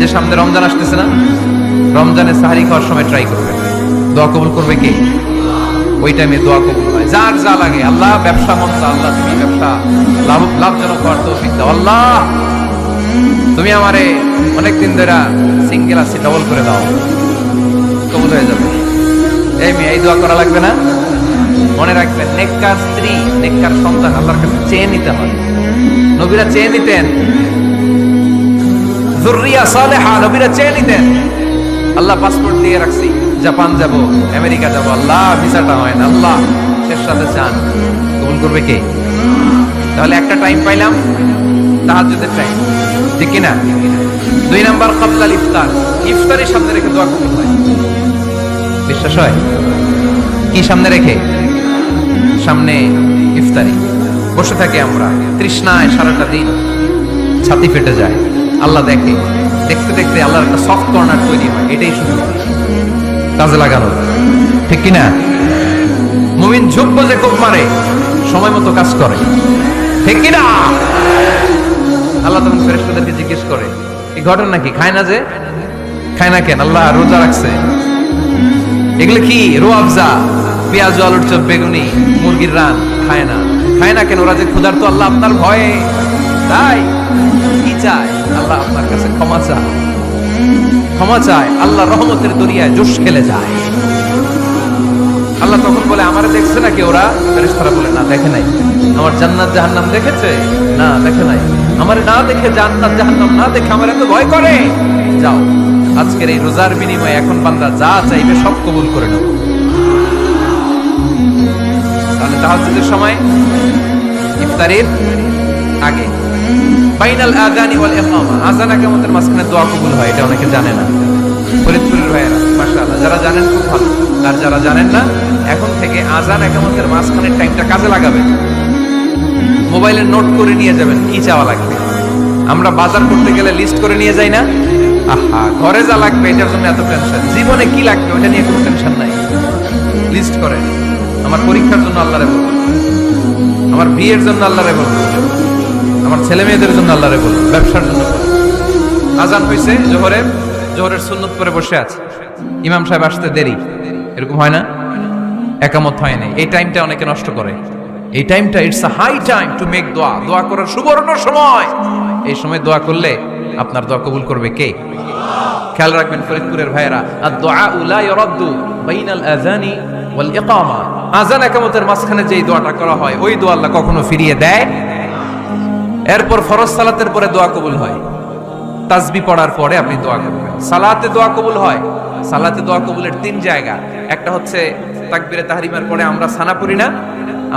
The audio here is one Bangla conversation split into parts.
যে সামনে রমজান আসতেছে না, রমজানে সাহারি খাওয়ার সময় ট্রাই করবে, দোয়া কবুল করবে কে? ওই টাইমে দোয়া কবুল হয়। যার যা লাগে, আল্লাহ ব্যবসা মন্দ, আল্লাহ তুমি ব্যবসা লাভজনক হওয়ার তৌফিক দাও, আল্লাহ তুমি আমারে অনেকদিন ধরে সিঙ্গেল আছি, ডবল করে দাও, কবুল হয়ে যাবে। এই মেয়ে, এই দোয়া করা লাগবে না? মনে রাখবেন, নেককার স্ত্রী, নেককার সন্তান আল্লাহর কাছে চেয়ে নিতে হয়। নবীরা চেয়ে নিতেন, যুররিয়া সালেহা নবীরা চেয়ে নিতেন। আল্লাহ পাসপোর্ট দিয়ে রাখছি, জাপান যাব, আমেরিকা যাব, আল্লাহ ভিসাটা হয় না, আল্লাহ শেষ সাথে চান, কবুল করবে কে? তাহলে একটা টাইম পাইলাম, তাহাজ্জুদের টাইম, ঠিক কি না? 2 নাম্বার ক্বাবলাল ইফতার, ইফতারের সামনে রেখে দোয়া কবুল হয়। বিশ্বাস হয়? কি সামনে রেখে? সামনে ইফতারি, বসে থাকি আমরা তৃষ্ণায় সারাটা দিন, ছাতি ফেটে যায়, আল্লাহ দেখে, দেখতে দেখতে আল্লাহর একটা সফট কর্নার তৈরি হয়। এটাই শুধু কাজে লাগানো, ঠিক কিনা? মুমিন ঝুঁকবো যে কোপ মারে, সময় মতো কাজ করে, ঠিক কিনা? আল্লাহ তখন ফেরেশতাদেরকে জিজ্ঞেস করে, এই ঘটনা কি? খায় না যে? খায় না কেন? আল্লাহ রোজা রাখছে। এগুলো কি? রোয়াবজা, পেঁয়াজ, আলুর চপ, বেগুনি, মুরগির রান খায় না। খায় না কেন? ওরা যে ক্ষুধার্ত, আল্লাহ আপনার ভয়ে। তাই কি চায়? আল্লাহ আপনার কাছে ক্ষমা চায়, ক্ষমা চায়, আল্লাহ রহমতের দরিয়ায় জোশ খেলে যায়। আল্লাহ তখন বলে, আমারে দেখছে নাকি ওরা? ফেরেশতারা বলে, না দেখে নাই। আমার জান্নাত জাহান্নাম দেখেছে? না দেখে নাই। আমারে না দেখে, জান্নাত জাহান্নাম না দেখে আমার এত ভয় করে। যাও, আজকের এই রোজার বিনিময়ে এখন বান্দা যা চাইবে সব কবুল করে নেব। তাহলে তাহাজ্জুদের সময়, ইফতারের আগে, বাইনাল আযানি ওয়াল ইকামা, আযান ইকামতের মাঝখানে দোয়া কবুল হয়। এটা অনেকে জানে না। ফরিদপুরের ভাইয়েরা মাশাআল্লাহ, যারা জানেন খুব ভালো, আর যারা জানেন না, এখন থেকে আযান ইকামতের মাঝখানের টাইমটা কাজে লাগাবেন। মোবাইলে নোট করে নিয়ে যাবেন কি চাওয়া লাগবে। আমরা বাজার করতে গেলে লিস্ট করে নিয়ে যাই না? আহা, ঘরে যা লাগবে এটার জন্য এত টেনশন, জীবনে কি লাগবে ওটা নিয়ে কোনো টেনশন নাই। লিস্ট করেন। আমার পরীক্ষার জন্য আল্লাহরে বলুন, আমার বিয়ের জন্য আল্লাহরে বলুন, আমার ছেলে মেয়েদের জন্য আল্লাহরে বলুন, ব্যবসার জন্য বলুন। আজান হয়েছে, জোহরের সুন্নত পরে বসে আছে, ইমাম সাহেব আসতে দেরি, এরকম হয় না? একামত হয় নাই, এই টাইমটা অনেকে নষ্ট করে। এই টাইমটা, it's a high time to make দোয়া, দোয়া করার সুবর্ণ সময়। এই সময় দোয়া করলে আপনার দোয়া কবুল করবে কে? খেয়াল রাখবেন ফরিদপুরের ভাইয়েরা, আদ-দুআ লা ইরাদ্দু বাইনাল আযানি ওয়াল ইকামা, আযান ইকামতের মাঝখানে যেই দোয়াটা করা হয়, ওই দোয়া আল্লাহ কখনো ফিরিয়ে দেয়। এরপর ফরজ সালাতের পরে দোয়া কবুল হয়, তাসবিহ পড়ার পরে আপনি দোয়া করবেন। সালাতে দোয়া কবুল হয়, সালাতে দোয়া কবুলের 3 জায়গা। একটা হচ্ছে তাকবীরে তাহরিমার পরে আমরা সানা পড়ি না,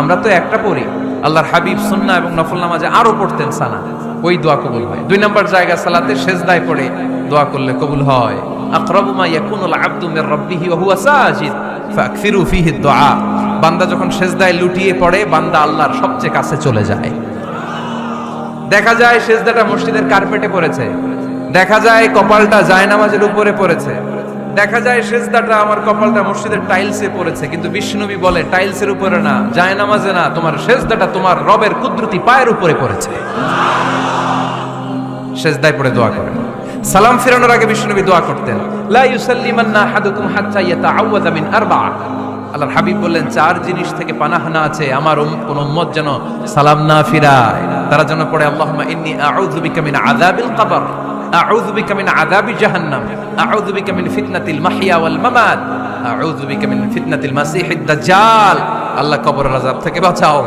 আমরা তো একটা পড়ি, আল্লাহর হাবিব সুন্নাহ এবং নফল নামাজে আরো পড়তেন সানা, ওই দোয়া কবুল হয়। 2 নম্বর জায়গা, সালাতে সেজদায় পড়ে দোয়া করলে কবুল হয়। আকরাবু মা ইয়াকুনুল আবদু মির রাব্বিহি ওয়া হুয়া সাজিদ ফাকসিরু ফিহি দুআ, বান্দা যখন সেজদায় লুটিয়ে পড়ে, বান্দা আল্লাহর সবচেয়ে কাছে চলে যায়। দেখা যায় সেজদাটা মসজিদের কার্পেটে পড়েছে, দেখা যায় কপালটা জায়নামাজের উপরে পড়েছে, দেখা যায় সেজদাটা, আমার কপালটা মসজিদের টাইলসে পড়েছে, কিন্তু বিশ্বনবী বলে টাইলসের উপরে না, জায়নামাজে না, তোমার সেজদাটা তোমার রবের কুদরতি পায়ের উপরে পড়েছে। সেজদায় পড়ে দোয়া করেন। সালাম ফেরানোর আগে বিশ্বনবী দোয়া করতেন, লা ইউসাল্লিমান্না আহাদুকুম হাত্তা ইয়াতাআওয়াযা মিন আরবা'a। আল্লাহর হাবিব বললেন, 4 জিনিস থেকে পানাহ না আছে আমার কোন উম্মত যেন সালাম না ফিরায়। তারা যেন পড়ে, আল্লাহুম্মা ইন্নী আউযু বিকা মিন আযাবিল কবর, আউযু বিকা মিন আযাবি জাহান্নাম, আউযু বিকা মিন ফিতনাতিল মাহইয়া ওয়াল মামাত, আউযু বিকা মিন ফিতনাতিল মাসিহিদ দাজ্জাল। আল্লাহ কবরের আযাব থেকে বাঁচাও,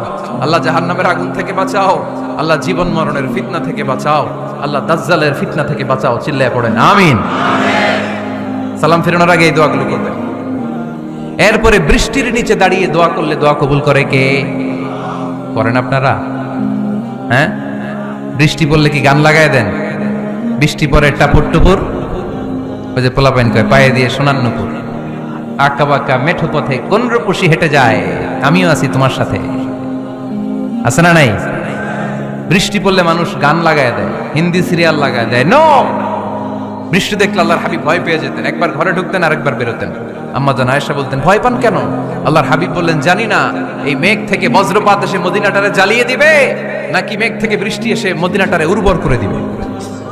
আল্লাহ জাহান্নামের আগুন থেকে বাঁচাও, আল্লাহ জীবন মরণের ফিতনা থেকে বাঁচাও, আল্লাহ দাজ্জালের ফিতনা থেকে বাঁচাও। চিল্লায়ে পড়েন আমিন। সালাম ফেরানোর আগে এই দোয়াগুলো করবেন। এরপরে বৃষ্টির নিচে দাঁড়িয়ে দোয়া করলে দোয়া কবুল করে কে? করেন আপনারা? হ্যাঁ, বৃষ্টি পড়লে কি গান লাগায় দেন? বৃষ্টি পরে টাপুর টুপুর, ওই যে পোলাপাইন কয় পায়ে দিয়ে সোনার নুপুর, আঁকা বাঁকা মেঠো পথে কোন রূপসী হেঁটে যায়, আমিও আছি তোমার সাথে, আছে না নাই? বৃষ্টি পড়লে মানুষ গান লাগায় দেয়, হিন্দি সিরিয়াল লাগায় দেয়। নো, বৃষ্টি দেখলে আল্লাহর হাবিব ভয় পেয়ে যেতেন, একবার ঘরে ঢুকতেন আর একবার বেরোতেন। আম্মা জান আয়েশা বলতেন, ভয় পান কেন? আল্লাহর হাবিব বললেন, জানি না এই মেঘ থেকে বজ্রপাত এসে মদিনাটারে জ্বালিয়ে দিবে, নাকি মেঘ থেকে বৃষ্টি এসে মদিনাটারে উর্বর করে দিবে,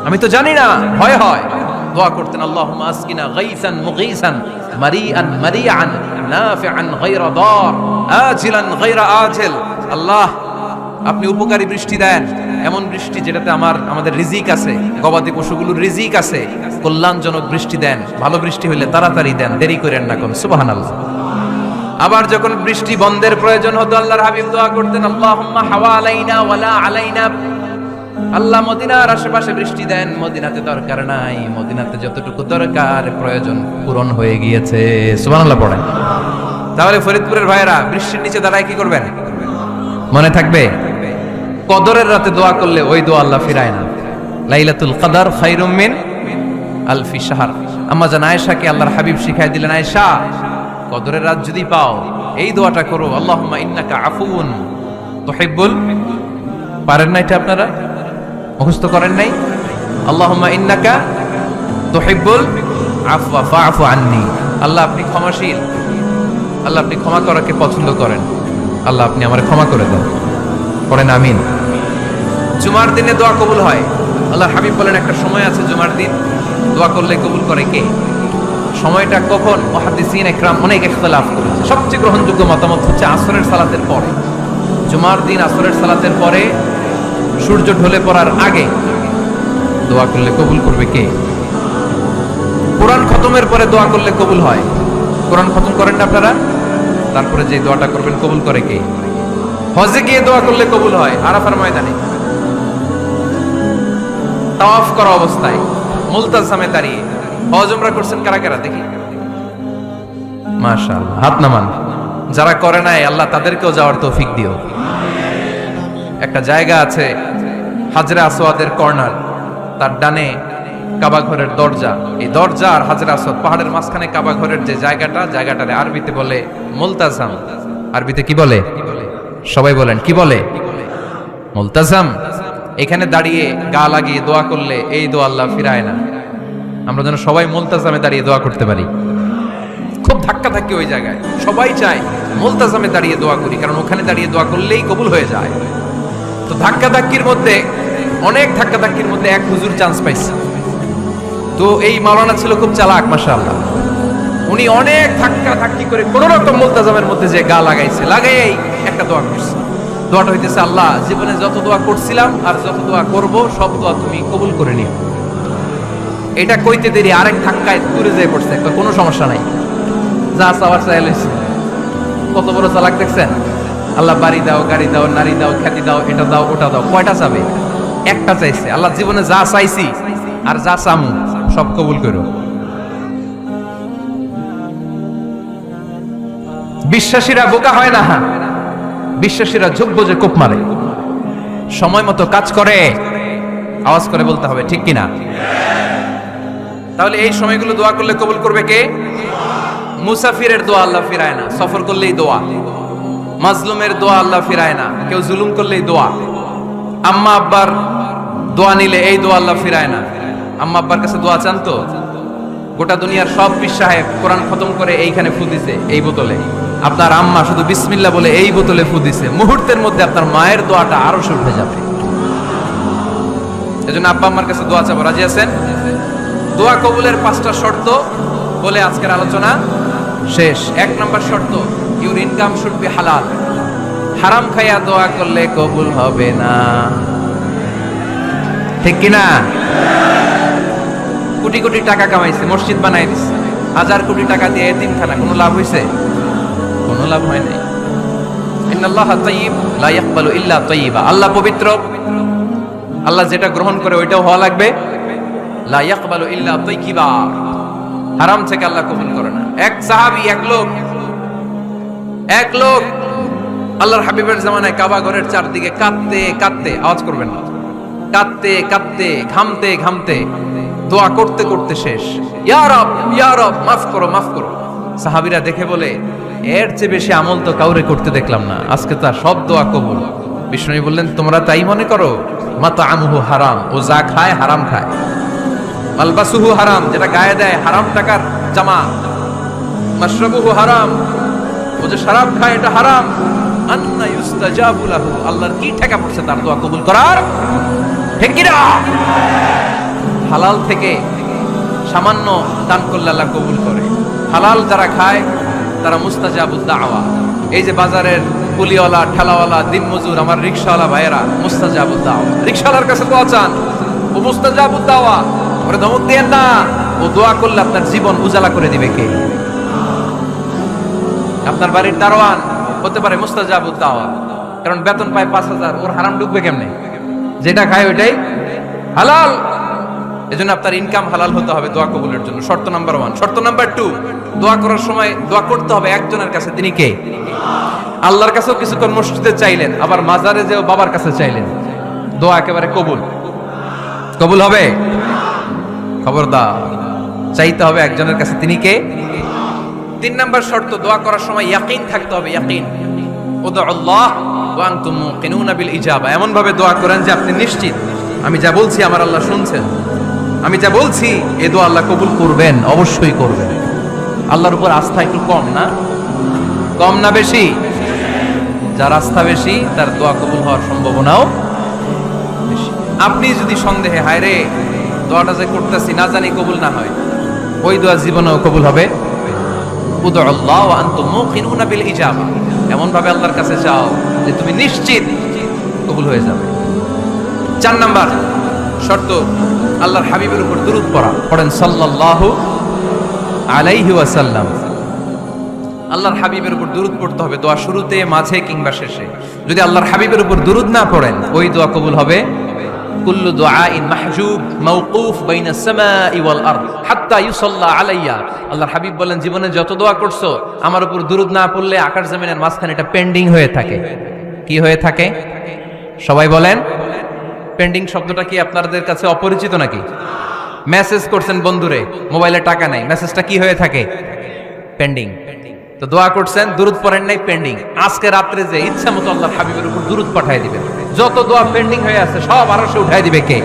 আমি তো জানি না, ভয় হয়। দোয়া করতেন, আল্লাহুম্মা আসকিনা গাইসান মুগীসান মারিআন মারিআন নাফিআন গায়রা দার আজিলান গায়রা আজিল। আল্লাহ, আপনি উপকারী বৃষ্টি দেন, এমন বৃষ্টি যেটাতে আমাদের রিজিক আছে, গবাদি পশুগুলোর রিজিক আছে, কল্যাণজনক বৃষ্টি দেন, ভালো বৃষ্টি হইলে তাড়াতাড়ি দেন, দেরি করেন না কোন। সুবহানাল্লাহ। আবার যখন বৃষ্টি বন্ধের প্রয়োজন হতো আল্লাহর হাবিব দোয়া করতেন, আল্লাহুম্মা হাওয়ালাইনা ওয়ালা আলাইনা। আল্লাহ মদিনার আশেপাশে বৃষ্টি দেন, মদিনাতে দরকার নাই, মদিনাতে যতটুকু দরকার প্রয়োজন পূরণ হয়ে গিয়েছে। সুবহানাল্লাহ পড়েন। তাহলে ফরিদপুরের ভাইয়েরা বৃষ্টির নিচে দাঁড়ায় কি করবেন মনে থাকবে? কদরের রাতে দোয়া করলে ওই দোয়া আল্লাহ ফিরায় না। লাইলাতুল কদর খায়রুম মিন আলফি শাহর। আম্মা জান আয়েশাকে আল্লাহর হাবিব শিখাই দিলেন, আয়েশা কদরের রাত যদি পাও এই দোয়াটা করো, আল্লাহুম্মা ইন্নাকা আফুউন তুহিব্বুল। পারেন না এটা? আপনারা মুখস্থ করেন নাই? আল্লাহুম্মা ইন্নাকা তুহিব্বুল আফওয়া ফাআফু আন্নি। আল্লাহ আপনি ক্ষমাশীল, আল্লাহ আপনি ক্ষমা করাকে পছন্দ করেন, আল্লাহ আপনি আমারে ক্ষমা করে দেন। পড়েন আমিন। জুমার দিনে দোয়া কবুল হয়। আল্লাহর হাবিব বলেন একটা সময় আছে জুমার দিন দোয়া করলে কবুল করে কে? সময়টা কখন? মুহাদ্দিসিন ইকরাম অনেক ইখতিলাফ করেছে। সবচেয়ে গ্রহণযোগ্য মতামত হচ্ছে আসরের সালাতের পরে। জুমার দিন আসরের সালাতের পরে সূর্য ঢলে পড়ার আগে দোয়া করলে কবুল করবে কে? কোরআন খতমের পরে দোয়া করলে কবুল হয়। কোরআন খতম করেন না আপনারা? তারপরে যে দোয়াটা করবেন কবুল করে কে? হজে গিয়ে দোয়া করলে কবুল হয়। আরাফার ময়দানে তাওয়াফ করা অবস্থায় মুলতাজামে দাঁড়িয়ে। হজ উমরা করছেন কারা কারা দেখি? মাশাআল্লাহ, হাত নামান। যারা করে নাই আল্লাহ তাদেরকেও যাওয়ার তৌফিক দিও। একটা জায়গা আছে হাজরে আসওয়াদের কর্নার, তার ডানে কাবা ঘরের দরজা। এই দরজা আর হাজরে আসওয়াদ পাহাড়ের মাঝখানে কাবা ঘরের যে জায়গাটারে আরবিতে বলে মুলতাজাম। আরবিতে কি বলে? সবাই বলেন কি বলে? মুলতাজাম। এখানে দাঁড়িয়ে গা লাগিয়ে দোয়া করলে এই দোয়া আল্লাহ ফিরায় না। আমরা যেন সবাই মুলতাজামে দাঁড়িয়ে দোয়া করতে পারি। খুব ধাক্কা ধাক্কি ওই জায়গায়, সবাই চায় মুলতাজামে দাঁড়িয়ে দোয়া করি, কারণ ওখানে দাঁড়িয়ে দোয়া করলেই কবুল হয়ে যায়। তো ধাক্কা ধাক্কির মধ্যে, অনেক ধাক্কা ধাক্কির মধ্যে এক হুজুর চান্স পাইছে। তো এই মাওলানা ছিল খুব চালাক, মাশাআল্লাহ। উনি অনেক ধাক্কা ধাক্কি করে কোন রকম মুলতাজামের মধ্যে যে গা লাগাইছে, লাগাই একটা দোয়া করছে। দোয়াটা হইতেছে, আল্লাহ জীবনে যত দোয়া করছিলাম আর যত দোয়া করব সব দোয়া তুমি কবুল করে নিও। এটা কইতে দেরি আরেক ধাক্কায় দূরে যেয়ে পড়ছে। কোনো সমস্যা নাই, যা চাওয়ার চাই লইছে। কত বড় চালাক দেখছেন? আল্লাহ বাড়ি দাও, গাড়ি দাও, নারী দাও, খ্যাতি দাও, এটা দাও, ওটা দাও। কয়টা চাবে? একটা চাইছে। আল্লাহ জীবনে যা চাইছি আর যা চামু সব কবুল করো। বিশ্বাসীরা বোকা হয় না, বিশ্বাসীরা যোগ্য যে কোপ মারে, সময় মতো কাজ করে। আওয়াজ করে বলতে হবে ঠিক কিনা? তাহলে এই সময়গুলো দোয়া করলে কবুল করবে কে? মুসাফিরের দোয়া আল্লাহ ফিরায় না, সফর করলেই দোয়া। মাজলুমের দোয়া আল্লাহ ফিরায় না, কেউ জুলুম করলেই দোয়া। আম্মা আব্বার দোয়া নিলে এই দোয়া আল্লাহ ফিরায় না। আম্মা আব্বার কাছে দোয়া চান তো? গোটা দুনিয়ার সব পীর সাহেব কোরআন খতম করে এইখানে ফু দিছে এই বোতলে, আপনার আম্মা শুধু বিসমিল্লাহ বলে এই বোতলে ফু দিছে, মুহূর্তের মধ্যে আপনার মায়ের দোয়াটা আরো উঠে যাবে। এজন্য আব্বা আম্মার কাছে দোয়া চাবো। রাজি আছেন? দোয়া কবুলের 5টা শর্ত বলে আজকের আলোচনা শেষ। 1 নম্বর শর্ত, ইউর ইনকাম শুড বি হালাল। হারাম খাইয়া দোয়া করলে কবুল হবে না, ঠিক কিনা? কোটি কোটি টাকা কামাইছে, মসজিদ বানাই দিছে, 1000 কোটি টাকা দিয়ে এতিমখানা, কোনো লাভ হইছে? কোনো লাভ হয় নাই। ইন্নাল্লাহা তাইয়্যিব লা ইয়াকবালু ইল্লা তাইয়্যিবা। আল্লাহ পবিত্র, আল্লাহ যেটা গ্রহণ করে ওইটাও হওয়া লাগবে। লা ইয়াকবালু ইল্লা তাইয়্যিবা। হারাম থেকে আল্লাহ কবুল করে না। এক সাহাবী, এক লোক আল্লাহর হাবিবের জামানায় কাবা ঘরের চারদিকে কাঁদতে কাঁদতে, আওয়াজ করবেন না, কাঁদতে কাঁদতে, ঘামতে ঘামতে, দোয়া করতে করতে শেষ। ইয়া রব, ইয়া রব, মাফ করো, মাফ করো। সাহাবীরা দেখে বলে, এর চেয়ে বেশি আমল তো কাউরে করতে দেখলাম না, আজকে তার সব দোয়া কবুল। বিষ্ণু বললেন, তোমরা তাই মনে করো? মাতাআমুহু হারাম, ও যা খায় হারাম খায়। মালবাসুহু হারাম, যেটা গায়ে দেয় হারাম টাকার জামা। মাশরাবুহু হারাম, ও যে শরাব খায় এটা হারাম। আন্না ইউস্তাজাবু লাহু, আল্লাহর কি ঠেকা পড়ছে তার দোয়া কবুল করার? ঠিক কি না? হালাল থেকে সামান্য দান করলে আল্লাহ কবুল করে। হালাল যারা খায় তারা মুস্তাজাবুদ দাওয়া। এই যে বাজারের কুলিওয়ালা, ঠেলাওয়ালা, দিনমজুর, আমার রিকশাওয়ালা ভাইয়েরা, মুস্তাজাবুদ দাওয়া। রিকশাওয়ালার কাছে দোয়া চান, ও মুস্তাজাবুদ দাওয়া। ওরে ধমক দিয়েন না, ও দোয়া করলে আপনার জীবন উজালা করে দিবে কে? আপনার বাড়ির দারোয়ান হতে পারে মুস্তাজাবুদ দাওয়া, কারণ বেতন পায় 5,000, ওর হারাম ঢুকবে কেমনে? যেটা খায় ওইটাই হালাল। এজন্য আপনার ইনকাম হালাল হতে হবে দোয়া কবুলের জন্য। শর্ত নাম্বার 1। শর্ত নাম্বার 2, দোয়া করার সময় দোয়া করতে হবে একজনের কাছে। তিনি কে? আল্লাহর কাছেও কিছুক্ষণ মসজিদে চাইলেন, আবার মাজারে যেও বাবার কাছে চাইলেন, দোয়া একেবারে কবুল। কবুল হবে? খবরদার, চাইতে হবে একজনের কাছে। তিনি কে? 3 নাম্বার শর্ত, দোয়া করার সময় ইয়াকিন থাকতে হবে। ইয়াকিন, উদউল্লাহ ওয়া আনতুম মুকিনুনা বিল ইজাবা। এমন ভাবে দোয়া করেন যে আপনি নিশ্চিত আমি যা বলছি আমার আল্লাহ শুনছেন, আমি যা বলছি এ দোয়া আল্লাহ কবুল করবেন, অবশ্যই করবেন। আল্লাহর উপর আস্থা একটু কম না? কম না বেশি? যার আস্থা বেশি তার দোয়া কবুল হওয়ার সম্ভাবনাও বেশি। আপনি যদি সন্দেহে, হায় রে দোয়াটা যে করতেছি না জানি কবুল না হয়, ওই দোয়া জীবনেও কবুল হবে। উদউল্লাহ ওয়া আনতুম মুকিনুনা বিল ইজাবা। এমন ভাবে আল্লাহর কাছে চাও যে তুমি নিশ্চিত কবুল হয়ে যাবে। 4 নাম্বার শর্ত, আল্লাহর হাবিবের উপর দুরূদ পড়া। পড়েন সাল্লাল্লাহু আলাইহি ওয়াসাল্লাম। আল্লাহর হাবিবের উপর দুরূদ পড়তে হবে দোয়া শুরুতে, মাঝে কিংবা শেষে। যদি আল্লাহর হাবিবের উপর দুরূদ না পড়েন, ওই দোয়া কবুল হবে কুল্লু দুআইন মাহজুব মাওকুফ বাইনা সামাই ওয়াল আরদ হাত্তা ইউসাল্লা আলাইয়া। আল্লাহর হাবিব বলেন, জীবনে যত দোয়া করছো আমার উপর দুরূদ না পড়লে আকাশ জমিনের মাঝখানে এটা পেন্ডিং হয়ে থাকে। কি হয়ে থাকে? সবাই বলেন। পেন্ডিং শব্দটা কি আপনাদের কাছে অপরিচিত নাকি? মেসেজ করছেন বন্ধুরে, মোবাইলে টাকা নাই, মেসেজটা কি হয়ে থাকে? পেন্ডিং। তো দোয়া করছেন, দুরূদ পড়েন নাই, পেন্ডিং। আজকে রাত্রে যে ইচ্ছা মতো আল্লাহর হাবিবের উপর দুরূদ পাঠিয়ে দিবেন, যত দোয়া পেন্ডিং হয়ে আছে সব আরশে উঠায় দিবে কে?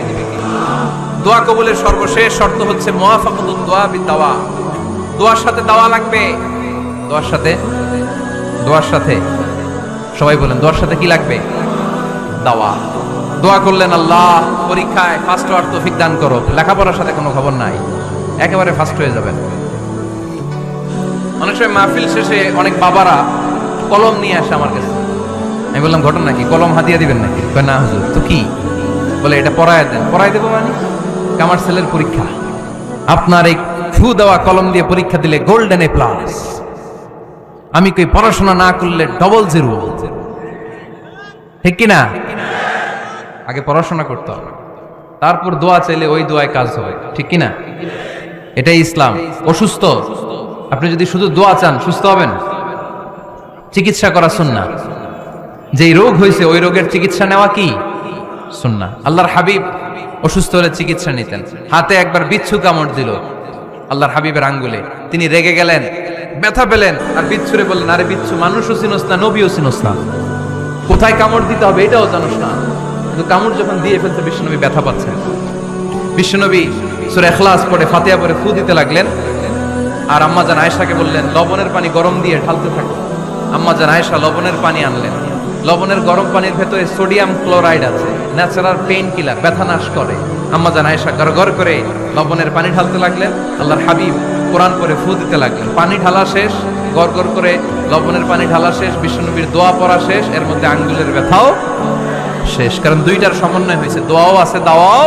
দোয়া কবুলের সর্বশেষ শর্ত হচ্ছে মুওয়াফাকাতুদ দোয়া বিদ-দাওয়া। দোয়ার সাথে দাওয়া লাগবে। দোয়ার সাথে সবাই বলেন, দোয়ার সাথে কি লাগবে? দাওয়া। দোয়া করলেন, আল্লাহ পরীক্ষায় ফার্স্ট হওয়ার তৌফিক দান করো। লেখাপড়ার সাথে কোনো খবর নাই, একেবারে ফার্স্ট হয়ে যাবেন। অনেক সময় মাহফিল শেষে অনেক বাবারা কলম নিয়ে আসে আমার কাছে। আমি বললাম, ঘটনা কি? কলম হাতিয়ে দিবেন নাকি? না হুজুর। তো কি? বলে এটা পড়ায় দেন। পড়াই দেবো মানে? আমার ছেলের পরীক্ষা, আপনার এই ফু দেওয়া কলম দিয়ে পরীক্ষা দিলে গোল্ডেন এ প্লাস। আমি কই পড়াশোনা না করলে ডবল জিরো। ঠিক কিনা? আগে পড়াশোনা করতে হবে, তারপর দোয়া চাইলে ওই দোয়ায় কাজ হয়। ঠিক কিনা? এটাই ইসলাম। অসুস্থ, আপনি যদি শুধু দোয়া চান সুস্থ হবেন? চিকিৎসা করা সুন্নাহ। যেই রোগ হয়েছে ওই রোগের চিকিৎসা নেওয়া কি সুন্নাহ। আল্লাহর হাবিব অসুস্থ হলে চিকিৎসা নিতেন। হাতে একবার বিচ্ছু কামড় দিল আল্লাহর হাবিবের আঙ্গুলে, তিনি রেগে গেলেন, ব্যথা পেলেন, আর বিচ্ছুরে বললেন, আরে বিচ্ছু, মানুষও চিনোস না, নবীও চিনোস না, কোথায় কামড় দিতে হবে এটাও জানোস না। কিন্তু কামড় যখন দিয়ে ফেলতে বিশ্বনবী ব্যথা পাচ্ছেন। বিশ্বনবী সূরা ইখলাস পড়ে, ফাতিহা পড়ে ফু দিতে লাগলেন। আর আম্মা জান আয়েশাকে বললেন, লবণের পানি গরম দিয়ে ঢালতে থাকো। আম্মা জান আয়েশা লবণের পানি আনলেন। লবণের গরম পানির ভেতরে সোডিয়াম ক্লোরাইড আছে, ন্যাচারাল পেইন কিলার, ব্যথা নাশ করে। আম্মা জান আয়েশা গড়গড় করে লবণের পানি ঢালতে লাগলেন। আল্লাহর হাবিব কোরআন পড়ে ফু দিতে লাগলেন। পানি ঢালা শেষ, গড়গড় করে লবণের পানি ঢালা শেষ, বিশ্বনবীর দোয়া পড়া শেষ, এর মধ্যে আঙ্গুলের ব্যথাও শেষ। কারণ দুইটার সমন্বয় হয়েছে, দোয়াও আছে, দাওয়াও